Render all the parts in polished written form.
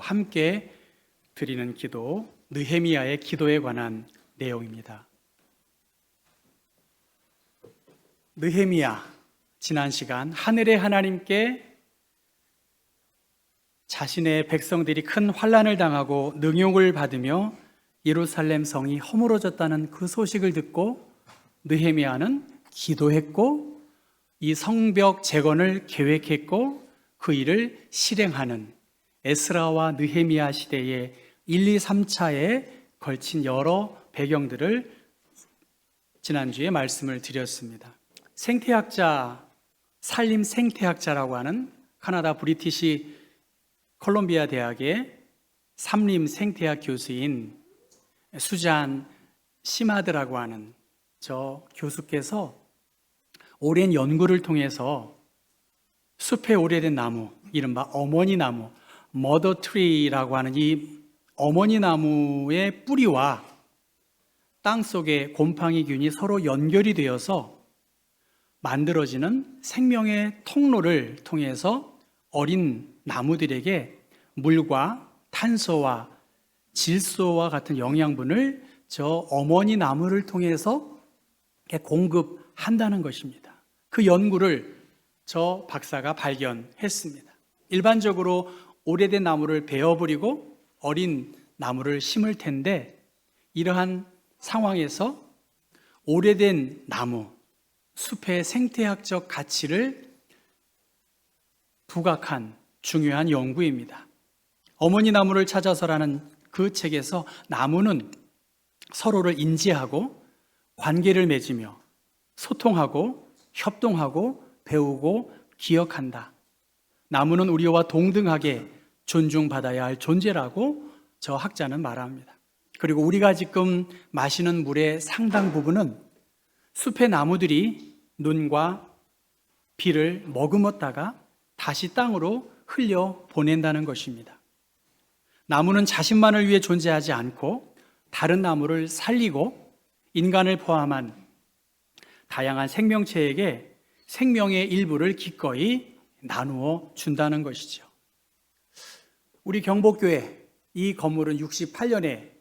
함께 드리는 기도, 느헤미야의 기도에 관한 내용입니다. 느헤미야, 지난 시간 하늘의 하나님께 자신의 백성들이 큰 환난을 당하고 능욕을 받으며 예루살렘 성이 허물어졌다는 그 소식을 듣고 느헤미야는 기도했고 이 성벽 재건을 계획했고 그 일을 실행하는 에스라와 느헤미야 시대의 1, 2, 3차에 걸친 여러 배경들을 지난주에 말씀을 드렸습니다. 생태학자, 산림 생태학자라고 하는 카나다 브리티시 콜롬비아 대학의 산림 생태학 교수인 수잔 시마드라고 하는 저 교수께서 오랜 연구를 통해서 숲의 오래된 나무, 이른바 어머니 나무, 머더 트리라고 하는 이 어머니 나무의 뿌리와 땅 속의 곰팡이균이 서로 연결이 되어서 만들어지는 생명의 통로를 통해서 어린 나무들에게 물과 탄소와 질소와 같은 영양분을 저 어머니 나무를 통해서 공급한다는 것입니다. 그 연구를 저 박사가 발견했습니다. 일반적으로 오래된 나무를 베어버리고 어린 나무를 심을 텐데 이러한 상황에서 오래된 나무, 숲의 생태학적 가치를 부각한 중요한 연구입니다. 어머니 나무를 찾아서라는 그 책에서 나무는 서로를 인지하고 관계를 맺으며 소통하고 협동하고 배우고 기억한다. 나무는 우리와 동등하게 존중받아야 할 존재라고 저 학자는 말합니다. 그리고 우리가 지금 마시는 물의 상당 부분은 숲의 나무들이 눈과 비를 머금었다가 다시 땅으로 흘려 보낸다는 것입니다. 나무는 자신만을 위해 존재하지 않고 다른 나무를 살리고 인간을 포함한 다양한 생명체에게 생명의 일부를 기꺼이 나누어 준다는 것이죠. 우리 경복교회 이 건물은 68년에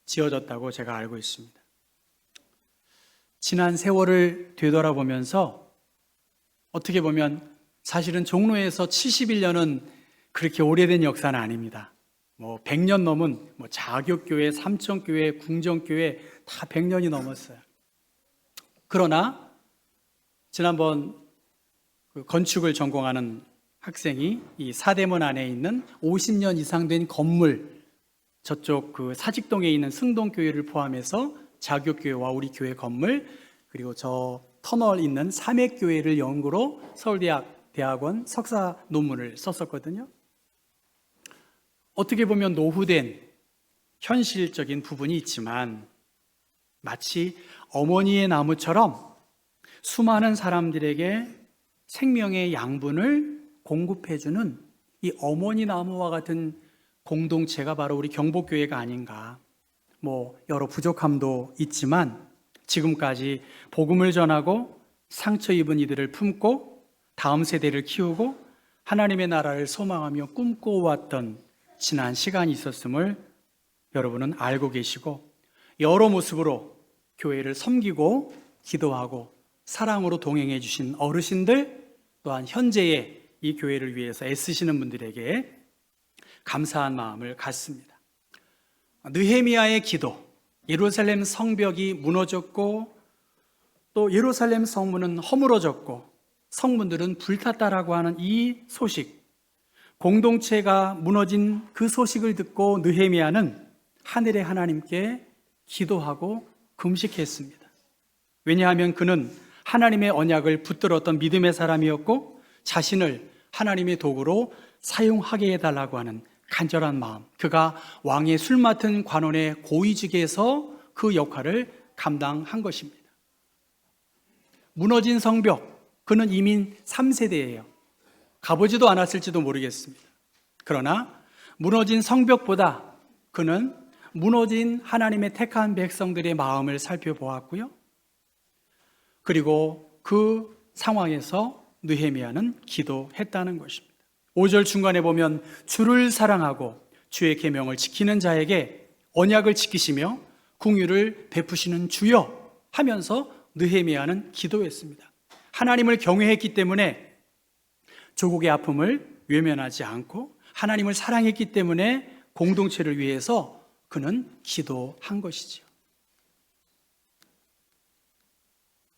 지어졌다고 제가 알고 있습니다. 지난 세월을 되돌아보면서 어떻게 보면 사실은 종로에서 71년은 그렇게 오래된 역사는 아닙니다. 100년 넘은 자교교회, 삼천교회, 궁정교회 다 100년이 넘었어요. 그러나 지난번 건축을 전공하는 학생이 이 사대문 안에 있는 50년 이상 된 건물, 저쪽 그 사직동에 있는 승동교회를 포함해서 자교교회와 우리 교회 건물, 그리고 저 터널 있는 삼액교회를 연구로 서울대학원 석사 논문을 썼었거든요. 어떻게 보면 노후된 현실적인 부분이 있지만 마치 어머니의 나무처럼 수많은 사람들에게 생명의 양분을 공급해주는 이 어머니 나무와 같은 공동체가 바로 우리 경복교회가 아닌가. 여러 부족함도 있지만 지금까지 복음을 전하고 상처 입은 이들을 품고 다음 세대를 키우고 하나님의 나라를 소망하며 꿈꿔왔던 지난 시간이 있었음을 여러분은 알고 계시고 여러 모습으로 교회를 섬기고 기도하고 사랑으로 동행해 주신 어르신들 또한 현재의 이 교회를 위해서 애쓰시는 분들에게 감사한 마음을 갖습니다. 느헤미야의 기도, 예루살렘 성벽이 무너졌고 또 예루살렘 성문은 허물어졌고 성문들은 불탔다라고 하는 이 소식, 공동체가 무너진 그 소식을 듣고 느헤미야는 하늘의 하나님께 기도하고 금식했습니다. 왜냐하면 그는 하나님의 언약을 붙들었던 믿음의 사람이었고 자신을 하나님의 도구로 사용하게 해달라고 하는 간절한 마음, 그가 왕의 술 맡은 관원의 고위직에서 그 역할을 감당한 것입니다. 무너진 성벽, 그는 이민 3세대예요. 가보지도 않았을지도 모르겠습니다. 그러나 무너진 성벽보다 그는 무너진 하나님의 택한 백성들의 마음을 살펴보았고요. 그리고 그 상황에서 느헤미야는 기도했다는 것입니다. 5절 중간에 보면 주를 사랑하고 주의 계명을 지키는 자에게 언약을 지키시며 긍휼을 베푸시는 주여 하면서 느헤미야는 기도했습니다. 하나님을 경외했기 때문에 조국의 아픔을 외면하지 않고 하나님을 사랑했기 때문에 공동체를 위해서 그는 기도한 것이죠.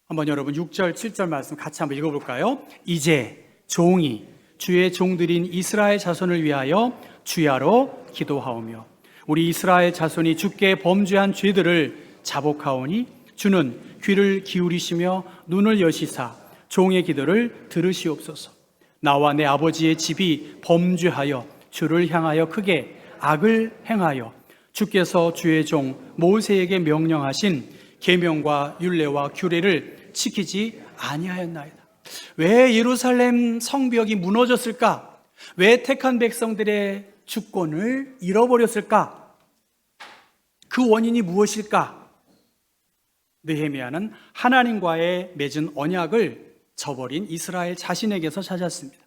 한번 여러분 6절, 7절 말씀 같이 한번 읽어볼까요? 이제 종이 주의 종들인 이스라엘 자손을 위하여 주야로 기도하오며 우리 이스라엘 자손이 주께 범죄한 죄들을 자복하오니 주는 귀를 기울이시며 눈을 여시사 종의 기도를 들으시옵소서. 나와 내 아버지의 집이 범죄하여 주를 향하여 크게 악을 행하여 주께서 주의 종 모세에게 명령하신 계명과 율례와 규례를 지키지 아니하였나이다. 왜 예루살렘 성벽이 무너졌을까? 왜 택한 백성들의 주권을 잃어버렸을까? 그 원인이 무엇일까? 느헤미야는 하나님과의 맺은 언약을 저버린 이스라엘 자신에게서 찾았습니다.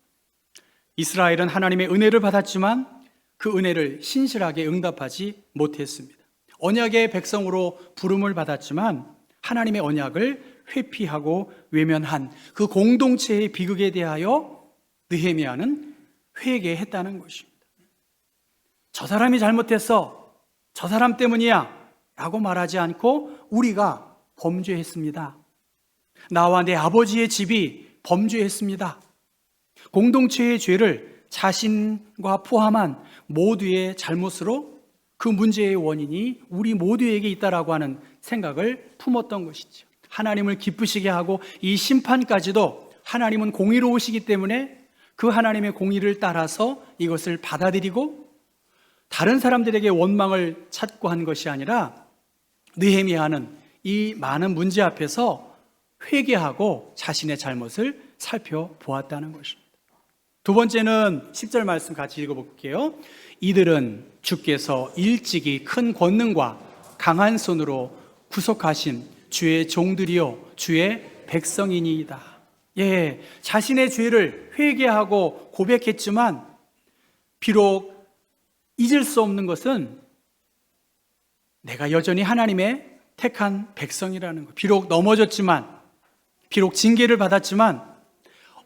이스라엘은 하나님의 은혜를 받았지만 그 은혜를 신실하게 응답하지 못했습니다. 언약의 백성으로 부름을 받았지만 하나님의 언약을 회피하고 외면한 그 공동체의 비극에 대하여 느헤미야는 회개했다는 것입니다. 저 사람이 잘못했어, 저 사람 때문이야 라고 말하지 않고 우리가 범죄했습니다. 나와 내 아버지의 집이 범죄했습니다. 공동체의 죄를 자신과 포함한 모두의 잘못으로 그 문제의 원인이 우리 모두에게 있다라고 하는 생각을 품었던 것이죠. 하나님을 기쁘시게 하고 이 심판까지도 하나님은 공의로우시기 때문에 그 하나님의 공의를 따라서 이것을 받아들이고 다른 사람들에게 원망을 찾고 한 것이 아니라 느헤미야는 이 많은 문제 앞에서 회개하고 자신의 잘못을 살펴보았다는 것입니다. 두 번째는 10절 말씀 같이 읽어볼게요. 이들은 주께서 일찍이 큰 권능과 강한 손으로 구속하신 주의 종들이요 주의 백성이니이다. 예, 자신의 죄를 회개하고 고백했지만 비록 잊을 수 없는 것은 내가 여전히 하나님의 택한 백성이라는 것. 비록 넘어졌지만, 비록 징계를 받았지만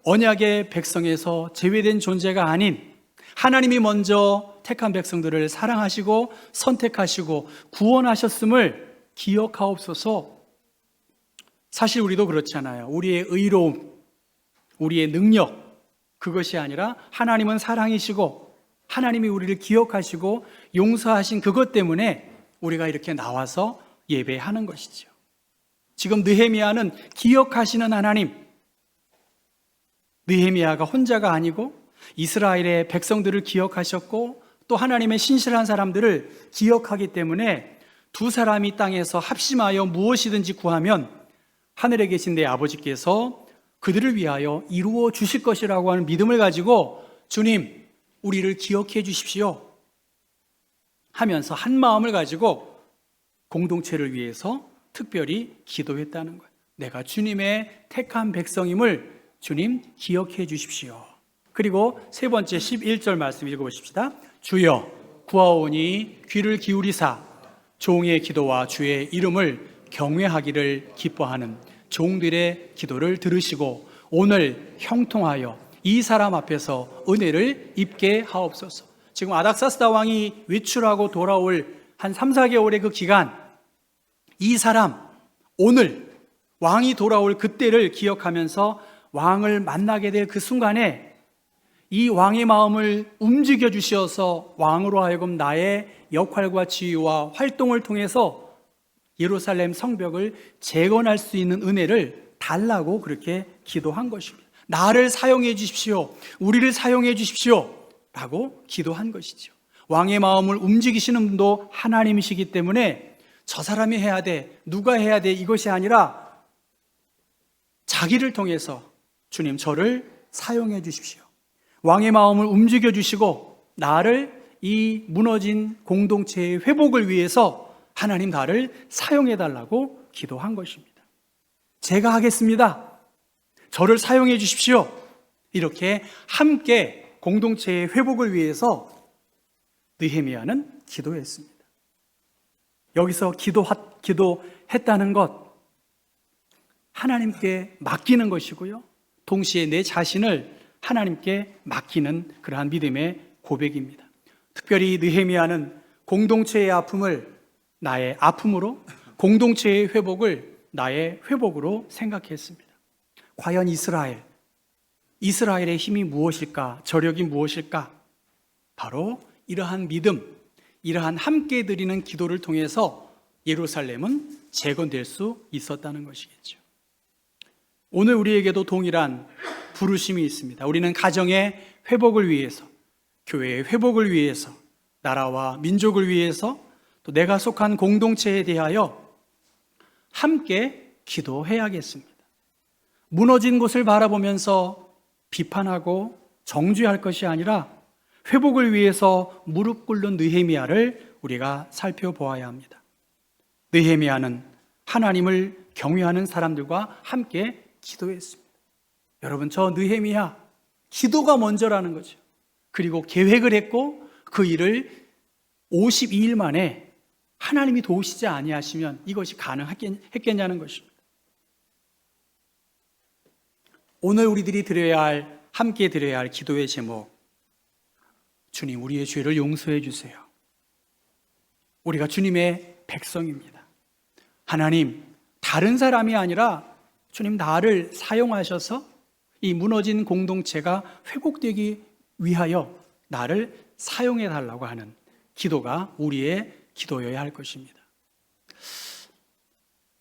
언약의 백성에서 제외된 존재가 아닌 하나님이 먼저 택한 백성들을 사랑하시고 선택하시고 구원하셨음을 기억하옵소서. 사실 우리도 그렇잖아요. 우리의 의로움, 우리의 능력, 그것이 아니라 하나님은 사랑이시고 하나님이 우리를 기억하시고 용서하신 그것 때문에 우리가 이렇게 나와서 예배하는 것이죠. 지금 느헤미야는 기억하시는 하나님, 느헤미야가 혼자가 아니고 이스라엘의 백성들을 기억하셨고 또 하나님의 신실한 사람들을 기억하기 때문에 두 사람이 땅에서 합심하여 무엇이든지 구하면 하늘에 계신 내 아버지께서 그들을 위하여 이루어 주실 것이라고 하는 믿음을 가지고 주님, 우리를 기억해 주십시오 하면서 한 마음을 가지고 공동체를 위해서 특별히 기도했다는 거예요. 내가 주님의 택한 백성임을 주님 기억해 주십시오. 그리고 세 번째 11절 말씀 읽어보십시다. 주여 구하오니 귀를 기울이사 종의 기도와 주의 이름을 경외하기를 기뻐하는 종들의 기도를 들으시고 오늘 형통하여 이 사람 앞에서 은혜를 입게 하옵소서. 지금 아닥사스다 왕이 외출하고 돌아올 한 3, 4개월의 그 기간, 이 사람 오늘 왕이 돌아올 그때를 기억하면서 왕을 만나게 될 그 순간에 이 왕의 마음을 움직여 주셔서 왕으로 하여금 나의 역할과 지위와 활동을 통해서 예루살렘 성벽을 재건할 수 있는 은혜를 달라고 그렇게 기도한 것입니다. 나를 사용해 주십시오. 우리를 사용해 주십시오. 라고 기도한 것이죠. 왕의 마음을 움직이시는 분도 하나님이시기 때문에 저 사람이 해야 돼, 누가 해야 돼 이것이 아니라 자기를 통해서 주님 저를 사용해 주십시오. 왕의 마음을 움직여 주시고 나를 이 무너진 공동체의 회복을 위해서 하나님 나를 사용해 달라고 기도한 것입니다. 제가 하겠습니다. 저를 사용해 주십시오. 이렇게 함께 공동체의 회복을 위해서 느헤미야는 기도했습니다. 여기서 기도했다는 것, 하나님께 맡기는 것이고요. 동시에 내 자신을 하나님께 맡기는 그러한 믿음의 고백입니다. 특별히 느헤미야는 공동체의 아픔을 나의 아픔으로, 공동체의 회복을 나의 회복으로 생각했습니다. 과연 이스라엘의 힘이 무엇일까? 저력이 무엇일까? 바로 이러한 믿음, 이러한 함께 드리는 기도를 통해서 예루살렘은 재건될 수 있었다는 것이겠죠. 오늘 우리에게도 동일한 부르심이 있습니다. 우리는 가정의 회복을 위해서, 교회의 회복을 위해서, 나라와 민족을 위해서, 또 내가 속한 공동체에 대하여 함께 기도해야겠습니다. 무너진 곳을 바라보면서 비판하고 정죄할 것이 아니라 회복을 위해서 무릎 꿇는 느헤미야를 우리가 살펴보아야 합니다. 느헤미야는 하나님을 경외하는 사람들과 함께 기도했습니다. 여러분, 저 느헤미야, 기도가 먼저라는 거죠. 그리고 계획을 했고 그 일을 52일 만에 하나님이 도우시지 아니하시면 이것이 가능했겠냐는 것입니다. 오늘 우리들이 함께 드려야 할 기도의 제목, 주님, 우리의 죄를 용서해 주세요. 우리가 주님의 백성입니다. 하나님, 다른 사람이 아니라 주님, 나를 사용하셔서 이 무너진 공동체가 회복되기 위하여 나를 사용해 달라고 하는 기도가 우리의 기도여야 할 것입니다.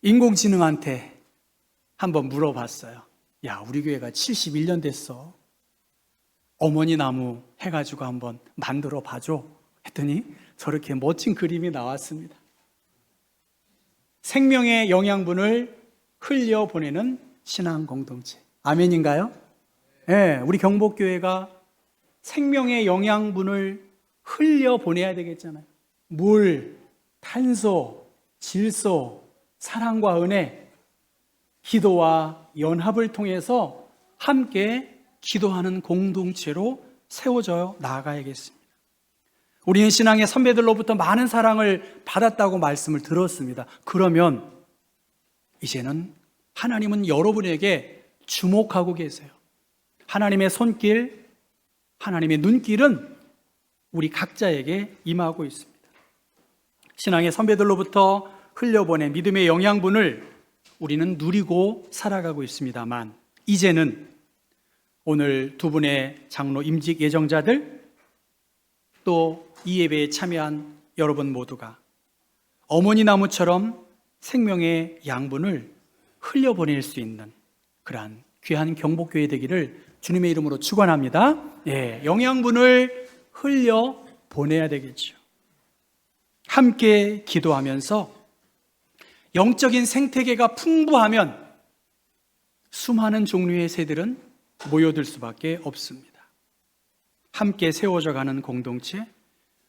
인공지능한테 한번 물어봤어요. 야, 우리 교회가 71년 됐어. 어머니 나무 해가지고 한번 만들어 봐줘. 했더니 저렇게 멋진 그림이 나왔습니다. 생명의 영양분을 흘려보내는 신앙 공동체. 아멘인가요? 네, 우리 경복교회가 생명의 영양분을 흘려보내야 되겠잖아요. 물, 탄소, 질소, 사랑과 은혜, 기도와 연합을 통해서 함께 기도하는 공동체로 세워져 나아가야겠습니다. 우리는 신앙의 선배들로부터 많은 사랑을 받았다고 말씀을 들었습니다. 그러면 이제는 하나님은 여러분에게 주목하고 계세요. 하나님의 손길, 하나님의 눈길은 우리 각자에게 임하고 있습니다. 신앙의 선배들로부터 흘려보낸 믿음의 영양분을 우리는 누리고 살아가고 있습니다만, 이제는 오늘 두 분의 장로 임직 예정자들, 또 이 예배에 참여한 여러분 모두가 어머니 나무처럼 생명의 양분을 흘려보낼 수 있는 그러한 귀한 경복교회 되기를 주님의 이름으로 축원합니다. 예, 영양분을 흘려보내야 되겠죠. 함께 기도하면서 영적인 생태계가 풍부하면 수많은 종류의 새들은 모여들 수밖에 없습니다. 함께 세워져 가는 공동체,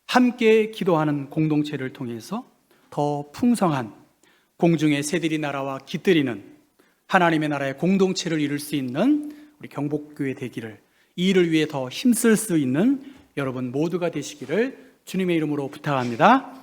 함께 기도하는 공동체를 통해서 더 풍성한 공중의 새들이 날아와 깃들이는 하나님의 나라의 공동체를 이룰 수 있는 우리 경복교회 되기를, 이 일을 위해 더 힘쓸 수 있는 여러분 모두가 되시기를 주님의 이름으로 부탁합니다.